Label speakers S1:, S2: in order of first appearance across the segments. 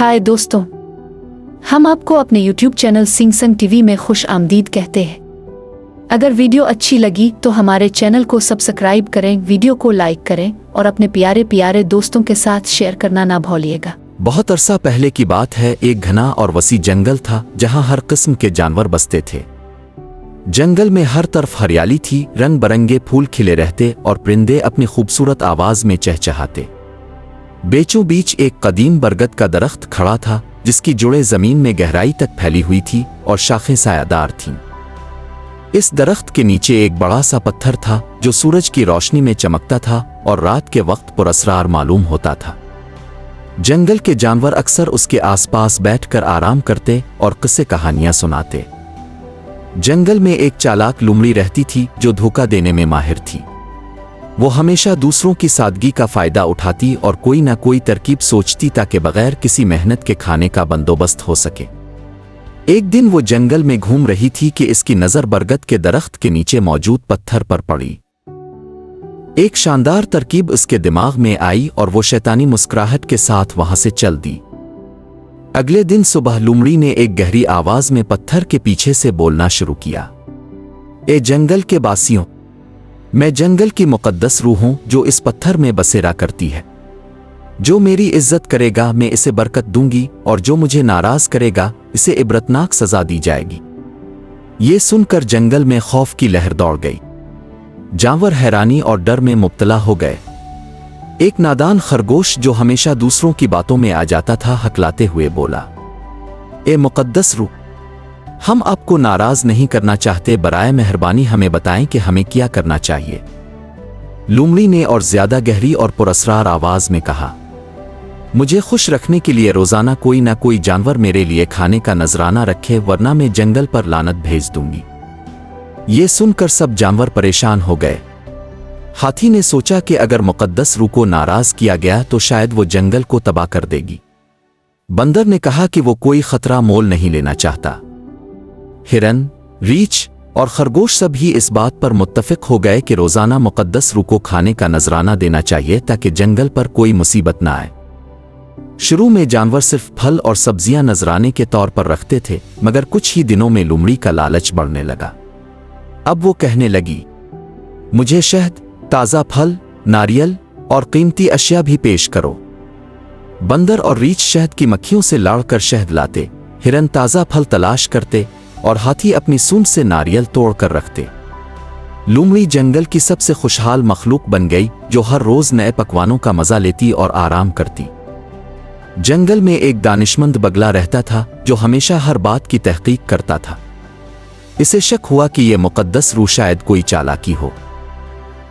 S1: हाय दोस्तों, हम आपको अपने YouTube चैनल सिंग संग टीवी में खुश आमदीद कहते हैं। अगर वीडियो अच्छी लगी तो हमारे चैनल को सब्सक्राइब करें, वीडियो को लाइक करें और अपने प्यारे प्यारे दोस्तों के साथ शेयर करना ना भूलिएगा।
S2: बहुत अरसा पहले की बात है। एक घना और वसी जंगल था जहां हर किस्म के जानवर बसते थे। जंगल में हर तरफ हरियाली थी, रंग बरंगे फूल खिले रहते और परिंदे अपनी खूबसूरत आवाज में चहचहाते। बीचों बीच एक कदीम बरगद का दरख्त खड़ा था जिसकी जुड़ें जमीन में गहराई तक फैली हुई थी और शाखें सायादार थीं। इस दरख्त के नीचे एक बड़ा सा पत्थर था जो सूरज की रोशनी में चमकता था और रात के वक्त पुरअसरार मालूम होता था। जंगल के जानवर अक्सर उसके आसपास बैठकर आराम करते और किस्से कहानियां सुनाते। जंगल में एक चालाक लोमड़ी रहती थी जो धोखा देने में माहिर थी। वो हमेशा दूसरों की सादगी का फायदा उठाती और कोई ना कोई तरकीब सोचती ताकि बगैर किसी मेहनत के खाने का बंदोबस्त हो सके। एक दिन वो जंगल में घूम रही थी कि इसकी नजर बरगद के दरख्त के नीचे मौजूद पत्थर पर पड़ी। एक शानदार तरकीब उसके दिमाग में आई और वो शैतानी मुस्कुराहट के साथ वहां से चल दी। अगले दिन सुबह लोमड़ी ने एक गहरी आवाज में पत्थर के पीछे से बोलना शुरू किया। ए जंगल के बासियों, मैं जंगल की मुकद्दस रूह हूं जो इस पत्थर में बसेरा करती है। जो मेरी इज्जत करेगा मैं इसे बरकत दूंगी और जो मुझे नाराज करेगा इसे इबरतनाक सजा दी जाएगी। ये सुनकर जंगल में खौफ की लहर दौड़ गई। जानवर हैरानी और डर में मुब्तला हो गए। एक नादान खरगोश जो हमेशा दूसरों की बातों में आ जाता था हकलाते हुए बोला, ए मुकद्दस रूह, हम आपको नाराज नहीं करना चाहते, बराए मेहरबानी हमें बताएं कि हमें क्या करना चाहिए। लोमड़ी ने और ज्यादा गहरी और पुरअसरार आवाज में कहा, मुझे खुश रखने के लिए रोजाना कोई ना कोई जानवर मेरे लिए खाने का नजराना रखे, वरना मैं जंगल पर लानत भेज दूंगी। ये सुनकर सब जानवर परेशान हो गए। हाथी ने सोचा कि अगर मुकद्दस रूह को नाराज किया गया तो शायद वो जंगल को तबाह कर देगी। बंदर ने कहा कि वो कोई खतरा मोल नहीं लेना चाहता। हिरन, रीछ और खरगोश सब ही इस बात पर मुत्तफिक हो गए कि रोजाना मुकद्दस रूह को खाने का नजराना देना चाहिए ताकि जंगल पर कोई मुसीबत ना आए। शुरू में जानवर सिर्फ फल और सब्जियां नजराने के तौर पर रखते थे, मगर कुछ ही दिनों में लोमड़ी का लालच बढ़ने लगा। अब वो कहने लगी, मुझे शहद, ताज़ा फल, नारियल और कीमती अशिया भी पेश करो। बंदर और रीछ शहद की मक्खियों से लड़कर शहद लाते, हिरन ताज़ा फल तलाश करते और हाथी अपनी सूंड से नारियल तोड़ कर रखते। लोमड़ी जंगल की सबसे खुशहाल मखलूक बन गई जो हर रोज नए पकवानों का मजा लेती और आराम करती। जंगल में एक दानिशमंद बगला रहता था जो हमेशा हर बात की तहकीक करता था। इसे शक हुआ कि यह मुकद्दस रूह शायद कोई चालाकी हो।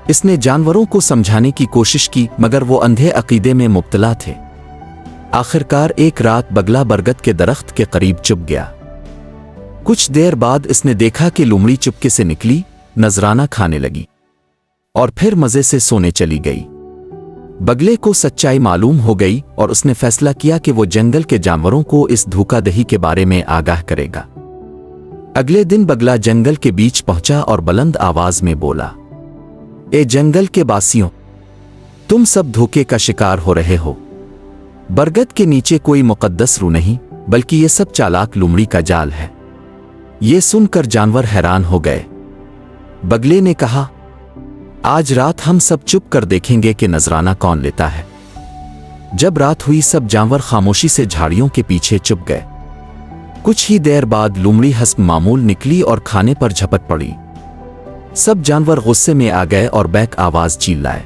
S2: इसने जानवरों को समझाने की कोशिश की, मगर वो अंधे अकीदे में मुब्तला थे। आखिरकार एक रात बगला बरगद के दरख्त के करीब चुप गया। कुछ देर बाद इसने देखा कि लोमड़ी चुपके से निकली, नजराना खाने लगी और फिर मजे से सोने चली गई। बगले को सच्चाई मालूम हो गई और उसने फैसला किया कि वो जंगल के जानवरों को इस धोखाधड़ी के बारे में आगाह करेगा। अगले दिन बगला जंगल के बीच पहुंचा और बुलंद आवाज में बोला, ए जंगल के बासियों, तुम सब धोखे का शिकार हो रहे हो। बरगद के नीचे कोई मुकद्दस रूह नहीं, बल्कि ये सब चालाक लोमड़ी का जाल है। ये सुनकर जानवर हैरान हो गए। बगले ने कहा, आज रात हम सब चुप कर देखेंगे कि नजराना कौन लेता है। जब रात हुई सब जानवर खामोशी से झाड़ियों के पीछे चुप गए। कुछ ही देर बाद लोमड़ी हस्ब मामूल निकली और खाने पर झपट पड़ी। सब जानवर गुस्से में आ गए और बैक आवाज चिल्लाए,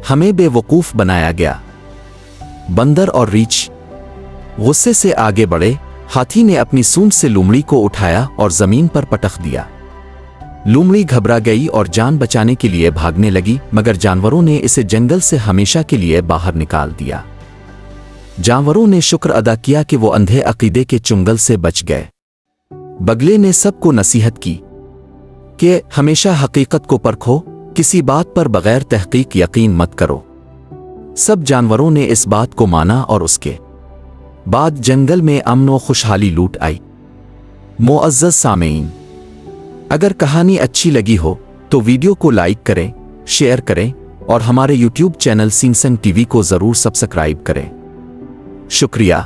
S2: हमें बेवकूफ बनाया गया। बंदर और रीछ गुस्से से आगे बढ़े। हाथी ने अपनी सूंड से लोमड़ी को उठाया और जमीन पर पटक दिया। लोमड़ी घबरा गई और जान बचाने के लिए भागने लगी, मगर जानवरों ने इसे जंगल से हमेशा के लिए बाहर निकाल दिया। जानवरों ने शुक्र अदा किया कि वो अंधे अकीदे के चुंगल से बच गए। बगले ने सबको नसीहत की कि हमेशा हकीकत को परखो, किसी बात पर बगैर तहकीक यकीन मत करो। सब जानवरों ने इस बात को माना और उसके बाद जंगल में अमन और खुशहाली लूट आई। मुअज़्ज़ज़ सामीन, अगर कहानी अच्छी लगी हो तो वीडियो को लाइक करें, शेयर करें और हमारे YouTube चैनल सिंग संग टीवी को जरूर सब्सक्राइब करें। शुक्रिया।